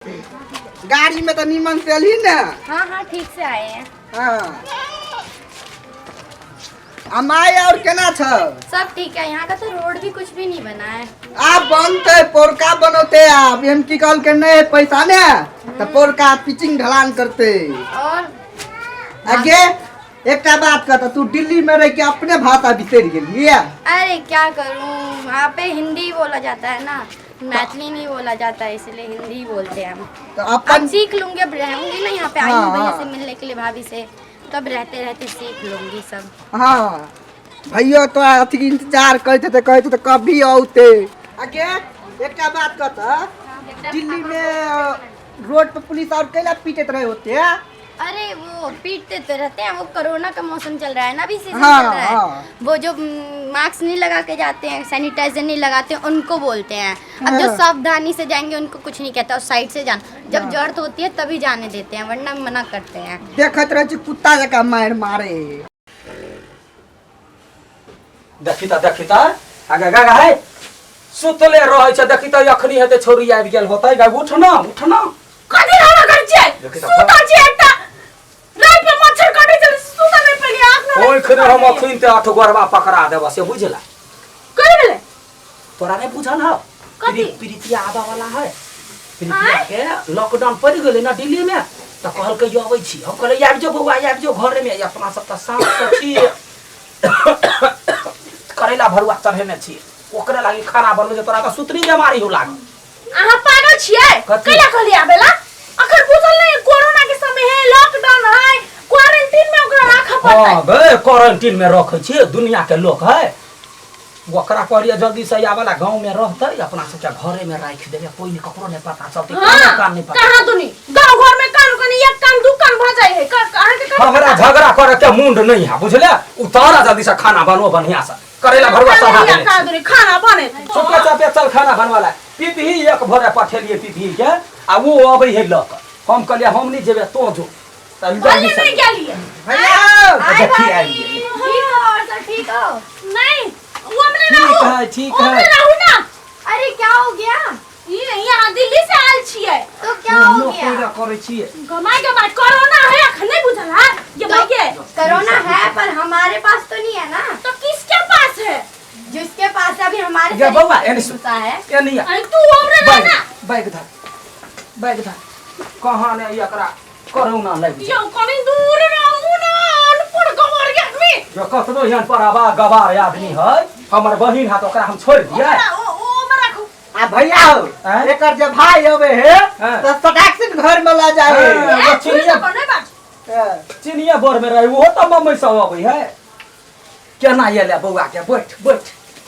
गाड़ी में तो नीमन से अली ना। हाँ हाँ ठीक से आए हैं। हाँ अमाई और केना छ? सब ठीक है। यहाँ का तो रोड भी कुछ भी नहीं बना है। आप बनते पोरका बनोते आप एम की कॉल करने पैसा ने तो पोरका पिचिंग ढलान करते। और आगे एक का बात करता तू दिल्ली में रह के अपने भाषा बिसर गई। अरे क्या करूँ, वहाँ पे हिंदी बोला जाता है ना, मैथिली नहीं बोला जाता है, इसलिए हिंदी बोलते हैं हम। तो अब अपन सीख लूंगी, अब रहूंगी ना यहाँ पे। आई हाँ, हूँ भैया हाँ। से मिलने के लिए, भाभी से, तब रहते रहते सीख लूंगी सब। हाँ भैया तो अथी इंतजार कहते तो कभी औते। आगे एक का बात कहता दिल्ली में रोड पे पुलिस और कैला पीटते रहे होते हैं। अरे वो पीटते तो रहते हैं, वो कोरोना का मौसम चल रहा है ना, अभी सीजन हाँ, चल रहा है। हाँ। वो जो मास्क नहीं लगा के जाते हैं, सैनिटाइजर नहीं लगाते हैं, उनको बोलते हैं। अब जो हाँ। सावधानी से जाएंगे उनको कुछ नहीं कहता, और साइड से जान, जब जरूरत होती है तभी जाने देते हैं, वरना मना करते हैं। देखत रहे कुत्ता जका मार मारे। देखिता आगे गा है सुतले रहे छ। देखिता अखनी हेते छोरी आबि गेल होतै। गा उठ ना कथि रहना कर छै सुता छै एकटा रात में मच्छर काटे छै सुता नहीं पड़ी आंख ना ओइ खने हम अखन ते 8 गोरबा पकड़ा देब से बुझला। कहि भेले तोरा नहीं बुझल ह कथि? प्रीतिया आबा वाला है। प्रीतिया के लॉकडाउन पड़ गेलै ना दिल्ली में, त कहल के यो आबै छी। हम कहले आबि जो बौआ आबि जो घर में, अपना सब त सांस से छी करेला भरुआ चढ़ेने छी, ओकरे लागि खाना बनबै जे तोरा त सुतरी बीमारी हो लाग। आहा पागल छियै कथि? कैला कहली आबेला अखन बुझल नहीं कोरोना के समय है, लॉकडाउन है, क्वारंटाइन में ओकरा राखा पड़तै। हां बे क्वारंटाइन में रखै छी, दुनिया के लोग है। ओकरा कहलिए जल्दी से आवाला गांव में रहतै, अपना सब के घरे में राख देबे, कोई नहीं ककरो नहीं पता चलतै, हाँ, कान नहीं पता। कहां दुनी गांव घर में कान कनी एक कान दू कान भ जाय है। अहाँ के हमरा झगड़ा करे के मुंड नहीं है बुझले। उतारा जल्दी से खाना बनवा बढ़िया से, करेला भरुआ चढ़ा दे। का दुनी खाना बने चुपे चापे चल खाना बनवाला। पीपी एक भरे पठेलिए पीपी के, आ वो अबै है लक। हम कहलिए हम नहीं जेबे, तो जो तब जल्दी बोले से नहीं गेलिए भैया देखी आई गेली। ठीक हो और सब ठीक हो? नहीं वो हमने रहू ठीक हमने है। रहू ना। अरे क्या हो गया? ये यहाँ दिल्ली से आयल छियै तो क्या हो गया? पूरा करे छी। गमाई कोरोना है अखन नहीं बुझल है ये तो भाई कोरोना है पर हमारे पास तो नहीं है ना। तो किसके पास है? जिसके पास है, अभी हमारे ये शरीर बउआ, में एने घुसा है। ए नहीं अरे तू हमरे बैग रहना बैग धर कहाँ ने एकरा कोरोना लग यो कनी दूर रहू ना अनपढ़ गवर के आदमी। जो कतनो यहाँ पर आबा गवार आदमी है, हमर बहिन हाथ ओकरा हम छोड़ दिए। ओ में रखो आ भैया हैं? एकर जे भाई होवे है हाँ। तो सटाक से घर में ला जाए। हाँ। चिड़िया बने बात चिनिया बोर में रहे वो तो मम्मी सब अबै है। केना ये ले बउआ के बैठ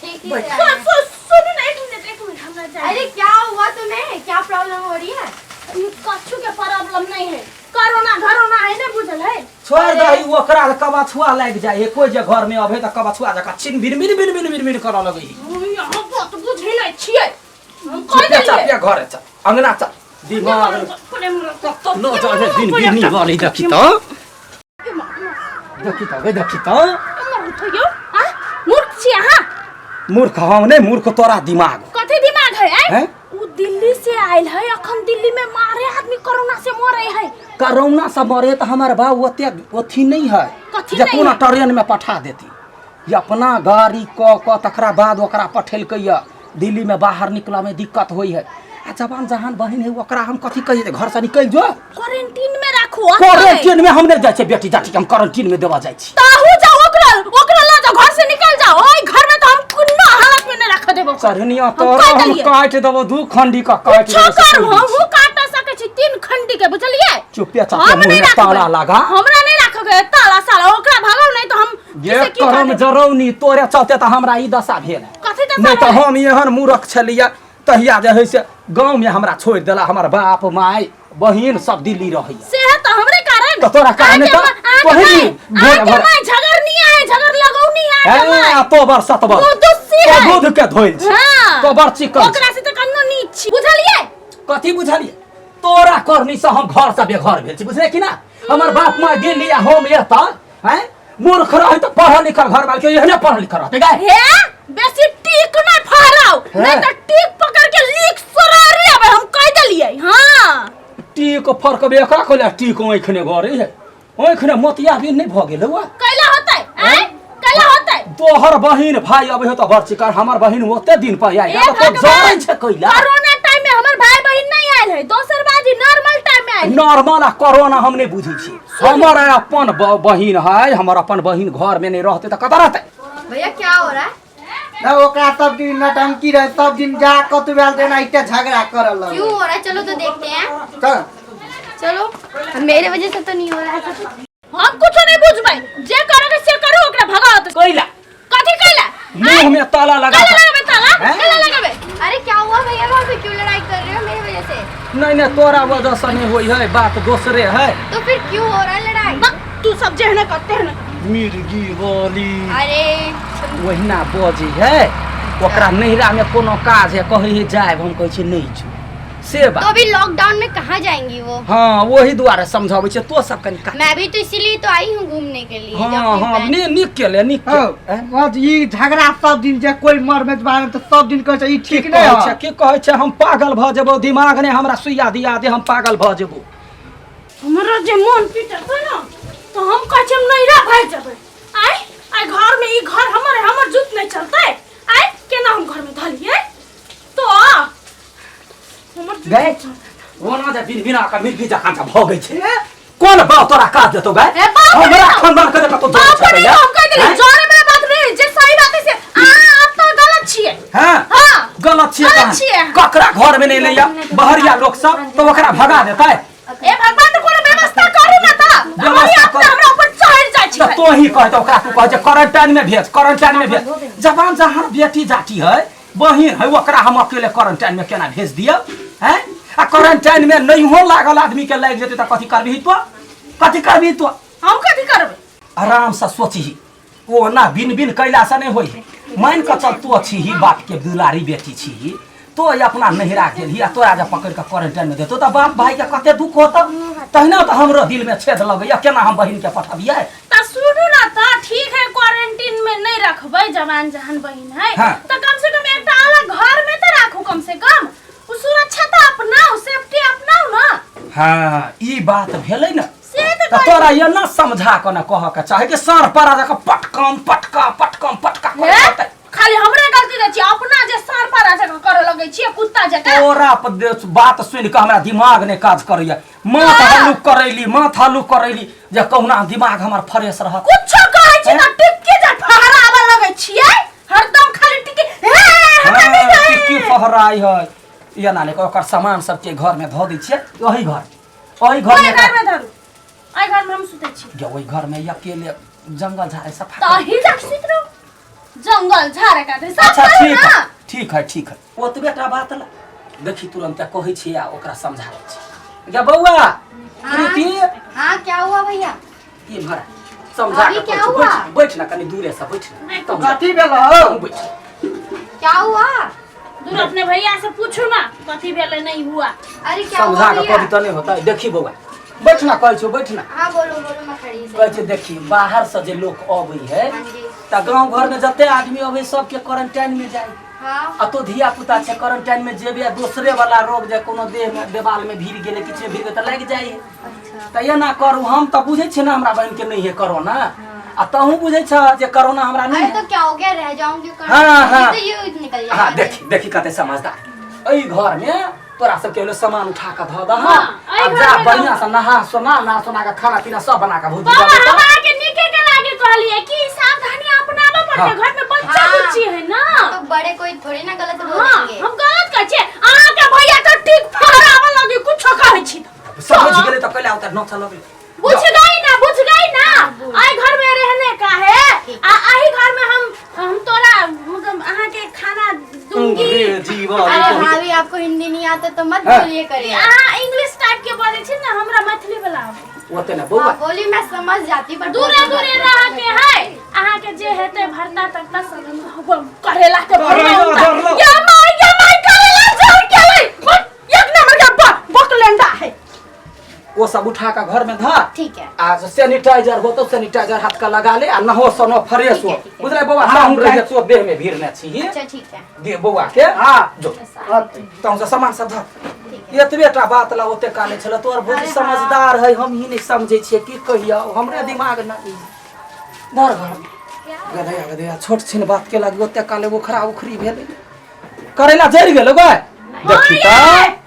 ठीक ही बैठ। से आए। सुन ना एक मिनट हमरा जाए। अरे क्या हुआ तुम्हें? क्या प्रॉब्लम हो रही है? कछु के प्रॉब्लम नहीं है, कोरोना है ना बुझल है। छोड़ दही ओकरा कबा छुआ लग जाए है। कोई जे घर में अबे त कबा छुआ जका चिन बिन बिन बिन बिन बिन बिन करऽ लगै है। यहाँ बात बुझे नहीं छियै हम कह चुपे देलिए चापे घर चल, अंगना चल। दिमाग न जाने दिन बिन नहीं वाली देखी तो देखी तो मूर्ख छी अहाँ। मूर्ख हम नहीं, मूर्ख तोरा दिमाग कथी दिमाग है हैं? उ दिल्ली से आयल है, अखन दिल्ली में मारे आदमी कोरोना से मरे है। कोरोना से मरे तो हमारे बाबू ओते ओथी नहीं है कथी जे नहीं कोना है? ट्रेन में पठा देती। ये अपना गाड़ी क तकरा बाद ओकरा पठेलकै या दिल्ली में बाहर निकला में दिक्कत होई है। आ जवान जहान बहिन है ओकरा हम कथी कहिए, घर से निकल जो क्वारंटाइन में रखो। क्वारंटाइन में हम नहीं जाय छै बेटी जाति के, हम क्वारंटाइन में देवा जाय छी। ताहू जाओ ओकरा ला जाओ, घर से निकल जाओ। ओई घर में तो हम कुन्नो हालत में नहीं रख देबो। चरनिया हम तोरा काट हम देलिए। काट देबो, दू खंडी का काट छो कर हम काट सके छी 3 खंडी के, बुझलिए? चुपे चापे हम मुंह नहीं में रखबै। ताला लगा। हमरा नहीं रखोगे ताला साला, ओकरा भगाओ नहीं तो हम ये किसे की करम कर जरौनी तोरे चलते तो हमरा ई दशा भेल है। कथी दशा नहीं तो भेल है? हम एहन मूर्ख छलिए तहिया जे है से गांव में हमरा छोड़ देला। हमर बाप माय बहिन सब दिल्ली रहैया, से तो हमरे कारण। तो तोरा कारण तो पहिली आके मैं झगड़नी है, झगड़ लगौनी है आके मैं। है तो बर सतबर वो दुस्सी तो है। दूध के धोइल छी, हाँ। तो बर चिकन ओकरा से तो कन्नो नीच छी, बुझलिए? कथी बुझलिए? तोरा करनी से हम घर से बेघर भेल छी, बुझले कि ना? हमर बाप माय दिल्ली आ हम एता हैं मूर्ख रहे तो पढ़ल लिखल घर वाले के एहने पढ़ल लिखल रहते गाय। हे बेसी टीक नहीं फहराओ, नहीं तो टीक पकड़ के लीक सरारी अब हम कह दिलिए। हां टीक फर्क बे का कहले टीक ओखने घरे है ओखने मोतिया भी नहीं भ गेल हुआ कैला होतै हैं कैला होतै। तोहर बहिन भाई अब हो तो बरचिकार हमर बहिन ओते दिन पर आई ए तो जान छे कैला कोरोना टाइम में हमर भाई बहिन नहीं आयल है, दोसर बाजी नॉर्मल टाइम में आयल। नॉर्मल कोरोना हम नहीं बुझी छी। हमर अपन बहिन है, हमर अपन बहिन घर में नहीं रहते तो कत रहते। भैया क्या हो रहा है? ना ओकरा सब दिन नटंकी रहे, सब दिन जा कतुवाल देना इतना झगड़ा करल लगे। क्यों हो रहा है? चलो तो देखते हैं। चल चलो मेरे वजह से तो नहीं हो रहा है। हम कुछ नहीं बुझबै, जे करे से करू ओकरा भगावत कैला कथि कैला मुंह में ताला लगा कैला लगाबे ताला हैं? कैला लगाबे। अरे क्या हुआ भैया? वहाँ पे क्यों लड़ाई कर रहे हो मेरी वजह से? नहीं नहीं तोरा वजह से नहीं होई है, बात दूसरे है। तो फिर क्यों हो रहा है लड़ाई? तू सब जेहने करते हैं ना मिर्गी बोली अरे वहीना बजी है ओकरा नहिरा में कोनो काज है कही जाए हम कहे छी नहीं छु से तो बात। अभी लॉकडाउन में कहाँ जाएंगी वो? हाँ वही द्वारा समझावे छे तो सब कनी का। मैं भी तो इसीलिए तो आई हूँ घूमने के लिए। जब हाँ अपनी हाँ बहन- निक केले निक के आज ये झगड़ा सब दिन जे कोई मर में बारे तो सब दिन कहे ई ठीक नहीं कहै है। छे की कहै छे हम पागल भ जेबो, दिमाग ने हमरा सुइया दिया दे हम पागल भ जेबो। हमरा जे मन पीटत है ना तो हम कह छी हम नैरा भाग जेबै। आई घर में ई घर हमर जुत नहीं चलतै। आई केना हम घर में धलिए तो हमर जुत गए वो ना जे बिन बिना का मिर्गी जकां का भगै छे कोन बा तोरा काज देतो गए ए बाप रे हमरा बाप। खानदान के तो बाप जोर रे छे हम कह देली जोरे में बात रे जे सही बात है से आप तो गलत छिए। हां हां गलत छिए गलत छिए। ककरा घर में नहीं लैया बहरिया लोग सब तो ओकरा भगा देतै। ए भगवान को व्यवस्था करू ना ता हमारी व्यवस्था आप कर। हमरा ऊपर चढ़ जाय तो छी। तो ही कहतो ओकरा तू कह जे क्वारंटाइन में भेज क्वारंटाइन में भेज। जवान जहां बेटी जाती है बहिन है ओकरा हम अकेले क्वारंटाइन में केना भेज दियो हैं? आ क्वारंटाइन में नहीं हो लागल आदमी के लाग जेते त कथि करबी तो कथि करबी तो हम कथि करबै? आराम से सोची ओ ना बिन बिन कैला से नहीं होई। मान के चल तो छी ही बाप के दुलारी बेटी छी तो अपना नहिरा गेली आ तोरा जे पकड़ के क्वारंटाइन में देतो त बाप भाई के कते दुख होता तहिना तो हमरो दिल में छेद लगैया केना हम बहिन के पठबिए। ता सुनू ना ता ठीक है क्वारंटाइन में नहीं रखबै जवान जहान बहिन है हाँ। तो कम से कम एक अलग घर में तो राखू कम से कम उ सुरक्षा तो अपनाओ सेफ्टी अपनाओ ना। हां ई बात भेलै ना से तो तोरा ये ना समझा के ना कह के चाहे कि सर पारा जका पटकम पटका पटकम पटका हे? खाली हमरे गलती दै छी अपना जे सर पर जका करे लगै छी कुत्ता जका। तोरा बात सुन के हमरा दिमाग ने काज करैया माथ हल्लू करैली जे कहुना दिमाग हमर फ्रेश रहत। कुछ कहै छी ना टिक्की जे फहरावा लगै छियै हरदम खाली टिक्की हमरा नहीं हाँ, है। की फहराई है ये ना ले ओकर सामान सब के घर में धो दै छियै ओही घर ओइ घर में धरू ओइ घर में हम सुतै छी जे ओही घर में अकेले जंगल झाड़ सफा ताही तक सुत रहो जंगल झाड़ का दे सब अच्छा करू ना। ठीक है ओतबेटा बात ला देखी तुरंत कहै छी आ ओकरा समझाबै छी या बौआ प्रीति हाँ क्या हुआ भैया? ये भरा समझा अभी के क्या कहै छी, हुआ? बैठ ना कनी दूरे से बैठ ना कथी भेल हो? बैठ क्या हुआ? दूर अपने भैया से पूछो ना कथी भेले नहीं हुआ। अरे क्या हुआ समझा के भैया? कभी तो नहीं होता है। देखी बौआ बैठ ना कहै छो बैठ ना हाँ बोलो बोलो मैं खड़ी से। कहै छै देखी बाहर से जे लोग अबै है हाँ जी। त गांव घर में जते आदमी अबै सबके क्वारंटाइन में जाए हाँ आ तो धिया पुता छै क्वारंटाइन में जेबे दूसरे वाला रोग जे कोनो देह में देवाल में भीड़ गेले किछ में भीड़ गेले त लग जाए अच्छा त ये ना करू हम त बुझै छै ना हमरा बहन के नहीं है कोरोना आ तहू बुझै छ जे कोरोना हमरा नहीं अरे है। तो क्या हो गया? रह जाऊंगी हाँ। तो ये निकल जाएगा। हाँ देखी कते समझदार एई घर में तोरा सब के सामान उठा के ध द हाँ, एई अब घर जा में बढ़िया से नहा सोना के खाना पीना सब बना के भूजी बाबा दे देता। हमरा के निके के लागे कहलिए कि सावधानी अपनावा पड़ते हाँ। घर में बच्चा हाँ। बुच्ची है ना। तो बड़े कोई थोड़ी ना गलत बोल हां देंगे। हम गलत कहै छी अहाँ के भैया तो ठीक फहरावा लगे कुछ कहै छी समझ गेले त कहले उतर न चलो बुझ गई ना आई घर में रहने का है आई घर में हम तोरा मतलब अहाँ के खाना दूंगी। अरे भाभी आपको हिंदी नहीं आता तो मत हाँ। बोलिए करिए। अहाँ इंग्लिश टाइप के बोले छी ना हमरा मैथिली वाला आवे। ओते ना बौआ हाँ, बोली मैं समझ जाती पर दूरे दूरे रह के है अहाँ के जे हेते भरता तक त सब करेला के भरता या माय करेला जोर के ले एक नंबर का बकलेंडा है वो सब उठा के घर में धर ठीक है। आज सैनिटाइजर हो तो सैनिटाइजर हाथ का लगा ले आ नहो सनो फ्रेश हो ठीक है। बुझले बौआ हाँ, हम रहे सो देह में भीड़ न छी अच्छा ठीक है दे बौआ के हाँ जो तौ से सामान सब धर ठीक एतबेटा बात ला ओते काले छल तोर भौजी समझदार है हम ही नहीं समझे छिए की कहिया हमरे दिमाग नहीं धर घर गदया गदया छोट छिन बात के लागी ओते काले वो खरा उखरी भेल करेला जरि गेल गय देखी त